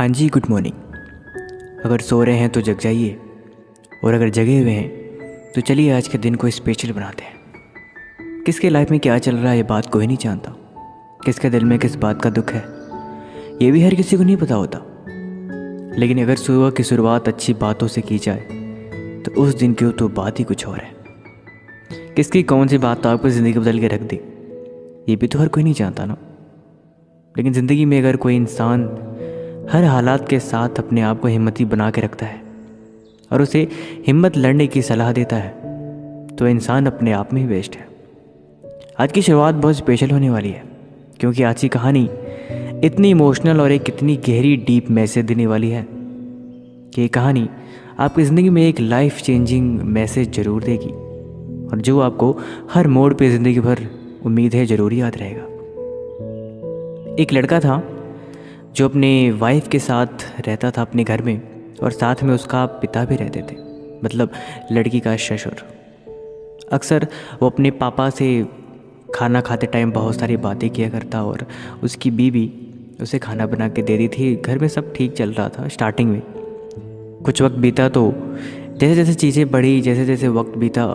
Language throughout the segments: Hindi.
हाँ जी, गुड मॉर्निंग। अगर सो रहे हैं तो जग जाइए, और अगर जगे हुए हैं तो चलिए आज के दिन को स्पेशल बनाते हैं। किसके लाइफ में क्या चल रहा है ये बात कोई नहीं जानता, किसके दिल में किस बात का दुख है ये भी हर किसी को नहीं पता होता। लेकिन अगर सुबह की शुरुआत अच्छी बातों से की जाए तो उस दिन की तो बात ही कुछ और है। किसकी कौन सी बात तो आपको ज़िंदगी बदल के रख दी ये भी तो हर कोई नहीं जानता ना। लेकिन ज़िंदगी में अगर कोई इंसान हर हालात के साथ अपने आप को हिम्मती बना के रखता है और उसे हिम्मत लड़ने की सलाह देता है तो इंसान अपने आप में ही बेस्ट है। आज की शुरुआत बहुत स्पेशल होने वाली है क्योंकि आज की कहानी इतनी इमोशनल और एक इतनी गहरी डीप मैसेज देने वाली है कि ये कहानी आपकी ज़िंदगी में एक लाइफ चेंजिंग मैसेज ज़रूर देगी और जो आपको हर मोड़ पे ज़िंदगी भर उम्मीद है ज़रूर याद रहेगा। एक लड़का था जो अपने वाइफ के साथ रहता था अपने घर में, और साथ में उसका पिता भी रहते थे, मतलब लड़की का ससुर। अक्सर वो अपने पापा से खाना खाते टाइम बहुत सारी बातें किया करता और उसकी बीवी उसे खाना बना के दे दी थी। घर में सब ठीक चल रहा था स्टार्टिंग में। कुछ वक्त बीता तो जैसे जैसे चीज़ें बढ़ी, जैसे जैसे वक्त बीता,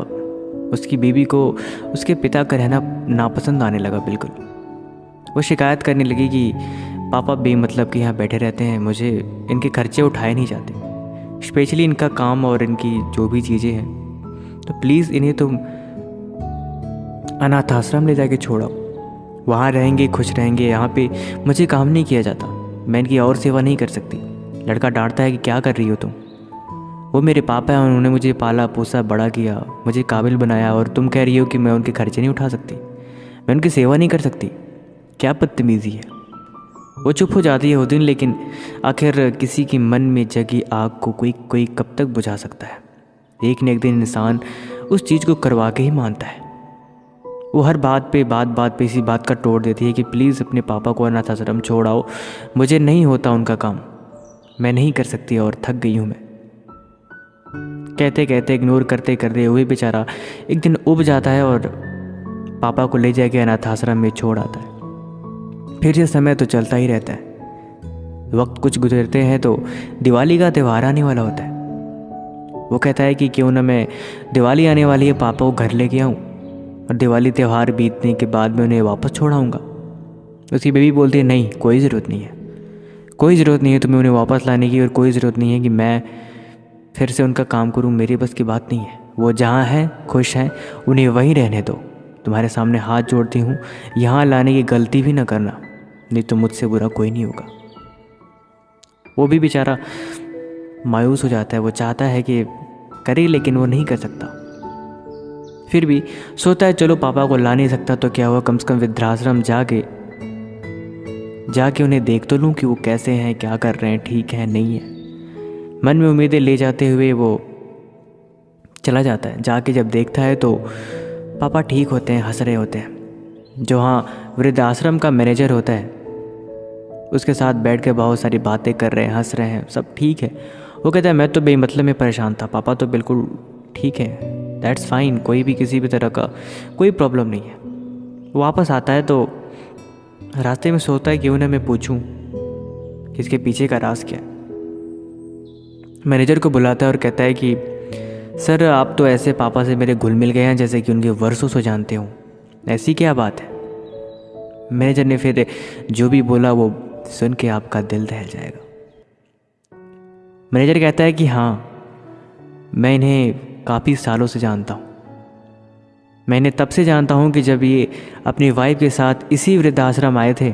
उसकी बीवी को उसके पिता का रहना नापसंद आने लगा। बिल्कुल वो शिकायत करने लगी कि पापा बेमतलब के यहाँ बैठे रहते हैं, मुझे इनके खर्चे उठाए नहीं जाते, स्पेशली इनका काम और इनकी जो भी चीज़ें हैं, तो प्लीज़ इन्हें तुम अनाथ आश्रम ले जाके छोड़ो, वहाँ रहेंगे, खुश रहेंगे। यहाँ पे मुझे काम नहीं किया जाता, मैं इनकी और सेवा नहीं कर सकती। लड़का डांटता है कि क्या कर रही हो तुम, वो मेरे पापा हैं, उन्होंने मुझे पाला पोसा बड़ा किया, मुझे काबिल बनाया, और तुम कह रही हो कि मैं उनके खर्चे नहीं उठा सकती, मैं उनकी सेवा नहीं कर सकती। क्या बदतमीज़ी है। वो चुप हो जाती है उस दिन, लेकिन आखिर किसी के मन में जगी आग को कोई कब तक बुझा सकता है। एक न एक दिन इंसान उस चीज़ को करवा के ही मानता है। वो हर बात पे इसी बात का तोड़ देती है कि प्लीज़ अपने पापा को अनाथ आश्रम छोड़ाओ, मुझे नहीं होता उनका काम, मैं नहीं कर सकती और थक गई हूँ मैं। कहते कहते इग्नोर करते करते हुए बेचारा एक दिन उब जाता है और पापा को ले जाके अनाथ आश्रम में छोड़ आता है। फिर ये समय तो चलता ही रहता है। वक्त कुछ गुजरते हैं तो दिवाली का त्यौहार आने वाला होता है। वो कहता है कि क्यों ना मैं, दिवाली आने वाली है, पापा को घर लेके आऊँ और दिवाली त्यौहार बीतने के बाद मैं उन्हें वापस छोड़ आऊँगा। उसकी बेबी बोलती है नहीं, कोई ज़रूरत नहीं है, कोई ज़रूरत नहीं है तुम्हें उन्हें वापस लाने की, और कोई ज़रूरत नहीं है कि मैं फिर से उनका काम करूँ, मेरी बस की बात नहीं है। वो जहाँ हैं खुश हैं, उन्हें वहीं रहने दो। तुम्हारे सामने हाथ जोड़ती हूँ, यहाँ लाने की गलती भी ना करना, नहीं तो मुझसे बुरा कोई नहीं होगा। वो भी बेचारा मायूस हो जाता है। वो चाहता है कि करे लेकिन वो नहीं कर सकता। फिर भी सोचता है चलो पापा को ला नहीं सकता तो क्या हुआ, कम से कम वृद्धाश्रम जाके उन्हें देख तो लूँ कि वो कैसे हैं, क्या कर रहे हैं, ठीक है नहीं है। मन में उम्मीदें ले जाते हुए वो चला जाता है। जाके जब देखता है तो पापा ठीक होते हैं, हंस रहे होते हैं। जो हाँ वृद्धाश्रम का मैनेजर होता है उसके साथ बैठ के बहुत सारी बातें कर रहे हैं, हंस रहे हैं, सब ठीक है। वो कहता है मैं तो बेमतलब में परेशान था, पापा तो बिल्कुल ठीक है, दैट्स फाइन, कोई भी किसी भी तरह का कोई प्रॉब्लम नहीं है। वो वापस आता है तो रास्ते में सोचता है क्यों ना मैं पूछूं कि इसके पीछे का राज क्या है। मैनेजर को बुलाता है और कहता है कि सर आप तो ऐसे पापा से मेरे घुल मिल गए हैं जैसे कि उनके वर्षों से जानते हो, ऐसी क्या बात है। मैनेजर ने फिर जो भी बोला वो सुन के आपका दिल दहल जाएगा। मैनेजर कहता है कि हाँ मैं इन्हें काफ़ी सालों से जानता हूँ, मैं इन्हें तब से जानता हूँ कि जब ये अपनी वाइफ के साथ इसी वृद्धाश्रम आए थे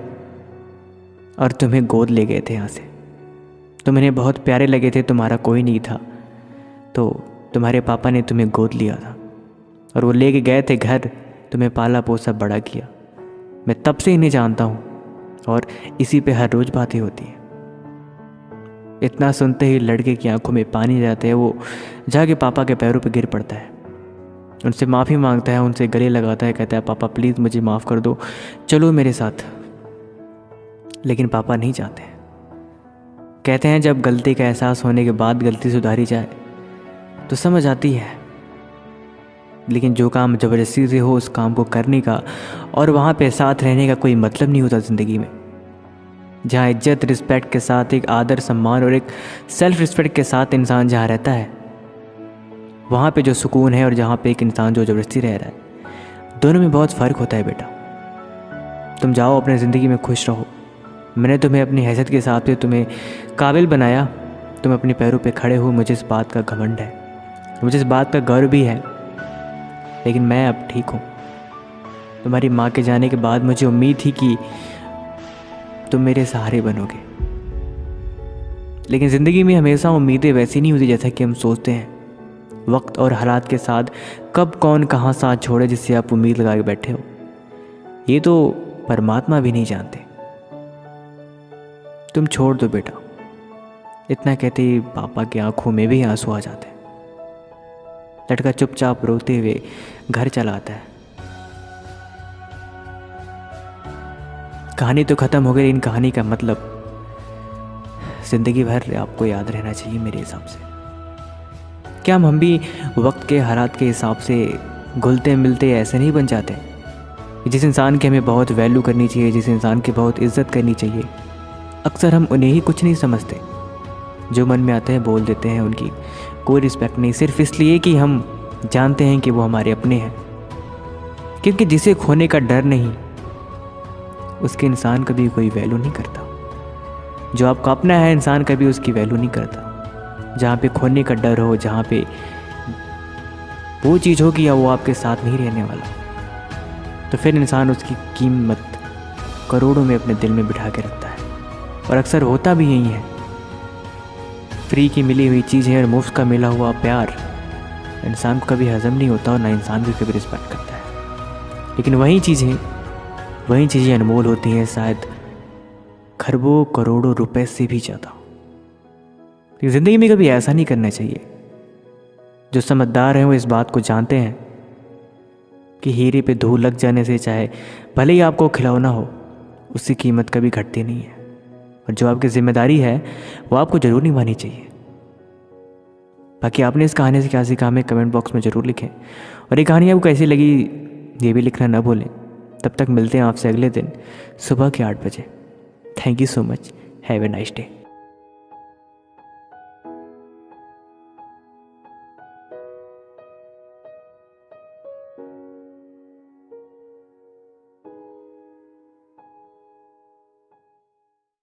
और तुम्हें गोद ले गए थे यहाँ से। तुम इन्हें बहुत प्यारे लगे थे, तुम्हारा कोई नहीं था तो तुम्हारे पापा ने तुम्हें गोद लिया था और वो लेके गए थे घर, तुम्हें पाला पोसा बड़ा किया। मैं तब से इन्हें जानता हूँ और इसी पे हर रोज़ बातें होती हैं। इतना सुनते ही लड़के की आंखों में पानी आ जाता है। वो जाके पापा के पैरों पे गिर पड़ता है, उनसे माफ़ी मांगता है, उनसे गले लगाता है, कहता है पापा प्लीज़ मुझे माफ़ कर दो, चलो मेरे साथ। लेकिन पापा नहीं चाहते। कहते हैं जब गलती का एहसास होने के बाद गलती सुधारी जाए तो समझ आती है, लेकिन जो काम ज़बरदस्ती से हो उस काम को करने का और वहाँ पे साथ रहने का कोई मतलब नहीं होता ज़िंदगी में। जहाँ इज्जत रिस्पेक्ट के साथ, एक आदर सम्मान और एक सेल्फ रिस्पेक्ट के साथ इंसान जहाँ रहता है, वहाँ पे जो सुकून है और जहाँ पे एक इंसान जो ज़बरदस्ती रह रहा है, दोनों में बहुत फ़र्क होता है बेटा। तुम जाओ अपनी ज़िंदगी में खुश रहो। मैंने तुम्हें अपनी हैसियत के हिसाब से तुम्हें काबिल बनाया, तुम अपने पैरों पे खड़े हो, मुझे इस बात का घमंड है, मुझे इस बात का गर्व भी है। लेकिन मैं अब ठीक हूँ। तुम्हारी माँ के जाने के बाद मुझे उम्मीद थी कि तुम मेरे सहारे बनोगे, लेकिन ज़िंदगी में हमेशा उम्मीदें वैसी नहीं होती जैसा कि हम सोचते हैं। वक्त और हालात के साथ कब कौन कहाँ साथ छोड़े जिससे आप उम्मीद लगा के बैठे हो, ये तो परमात्मा भी नहीं जानते। तुम छोड़ दो बेटा। इतना कहते ही पापा की आंखों में भी आंसू आ जाते हैं। लड़का चुपचाप रोते हुए घर चला आता है। कहानी तो ख़त्म हो गई, लेकिन कहानी का मतलब ज़िंदगी भर आपको याद रहना चाहिए मेरे हिसाब से। क्या हम भी वक्त के हालात के हिसाब से घुलते मिलते ऐसे नहीं बन जाते? जिस इंसान की हमें बहुत वैल्यू करनी चाहिए, जिस इंसान की बहुत इज्जत करनी चाहिए, अक्सर हम उन्हें ही कुछ नहीं समझते। जो मन में आते हैं बोल देते हैं, उनकी कोई रिस्पेक्ट नहीं, सिर्फ इसलिए कि हम जानते हैं कि वो हमारे अपने हैं। क्योंकि जिसे खोने का डर नहीं, उसके इंसान कभी कोई वैल्यू नहीं करता। जो आपका अपना है, इंसान कभी उसकी वैल्यू नहीं करता। जहाँ पे खोने का डर हो, जहाँ पे वो चीज़ हो कि या वो आपके साथ नहीं रहने वाला, तो फिर इंसान उसकी कीमत करोड़ों में अपने दिल में बिठा के रखता है। और अक्सर होता भी यही है। फ्री की मिली हुई चीज़ें और मुफ्त का मिला हुआ प्यार इंसान को कभी हजम नहीं होता और ना इंसान भी कभी रिस्पेक्ट करता है। लेकिन वही चीज़ें अनमोल होती हैं, शायद खरबों करोड़ों रुपए से भी ज़्यादा। ज़िंदगी में कभी ऐसा नहीं करना चाहिए। जो समझदार हैं वो इस बात को जानते हैं कि हीरे पे धूल लग जाने से चाहे भले ही आपको खिलौना हो, उसकी कीमत कभी घटती नहीं है। और जो आपकी जिम्मेदारी है वो आपको ज़रूर निभानी चाहिए। बाकी आपने इस कहानी से क्या सीखा हमें कमेंट बॉक्स में ज़रूर लिखें। और ये कहानी आपको कैसी लगी ये भी लिखना ना भूलें। तब तक मिलते हैं आपसे अगले दिन सुबह के 8 बजे। Thank you so much. Have a nice day.